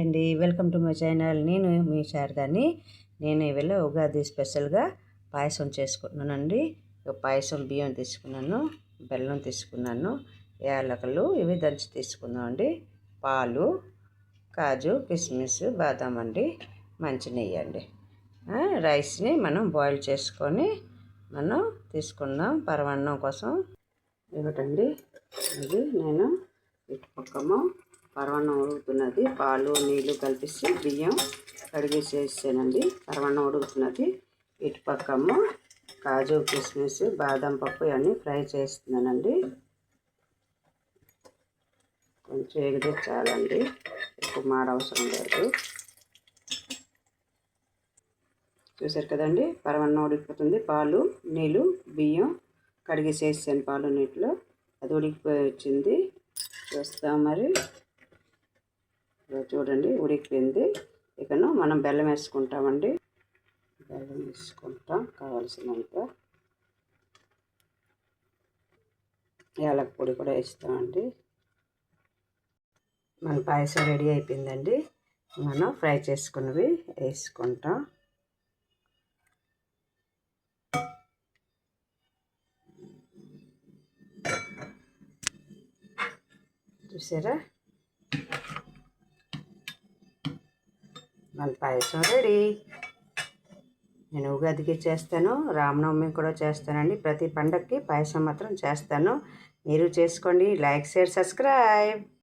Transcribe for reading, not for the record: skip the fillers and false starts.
అండి, welcome to my channel. నేను మీ శారదాని. నేను ఇవాళ ఉగాది స్పెషల్గా పాయసం చేసుకుంటున్నానండి. పాయసం బియ్యం తీసుకున్నాను, బెల్లం తీసుకున్నాను, యాలకులు ఇవి దంచి తీసుకున్నాం అండి. పాలు, కాజు, కిస్మిస్, బాదం అండి, మంచి నెయ్యి అండి. రైస్ని మనం బాయిల్ చేసుకొని మనం తీసుకుందాం పరమాన్నం కోసం. ఇవ్వటండి ఇది నేను ఇటు పక్కము పరమాన్నం ఉడుకుతున్నది. పాలు నీళ్ళు కలిపేసి బియ్యం కడిగేసేసానండి. పరమాన్నం ఉడుకుతున్నది. ఇటు పక్కము కాజు, కిస్మిస్, బాదం పప్పు ఇవన్నీ ఫ్రై చేస్తున్నానండి. కొంచెం ఎగితే చాలండి, ఎక్కువ మాడవసరం లేదు. చూసారు కదండి, పరమాన్నం ఉడికిపోతుంది. పాలు నీళ్ళు బియ్యం కడిగేసేసాను పాలు నీటిలో. అది ఉడికిపోయి వచ్చింది. చూస్తాం మరి. చూడండి ఉడికిపోయింది. ఇకను మనం బెల్లం వేసుకుంటామండి. బెల్లం వేసుకుంటాం కావాల్సినంత. యాలక పొడి కూడా వేస్తామండి. మన పాయసం రెడీ అయిపోయిందండి. మనం ఫ్రై చేసుకున్నవి వేసుకుంటాం. చూసారా, మన పాయసం రెడీ. నేను ఉగాదికి చేస్తాను, రామనవమి కూడా చేస్తానండి. ప్రతి పండగకి పాయసం మాత్రం చేస్తాను. మీరు చేసుకోండి. Like, share, subscribe.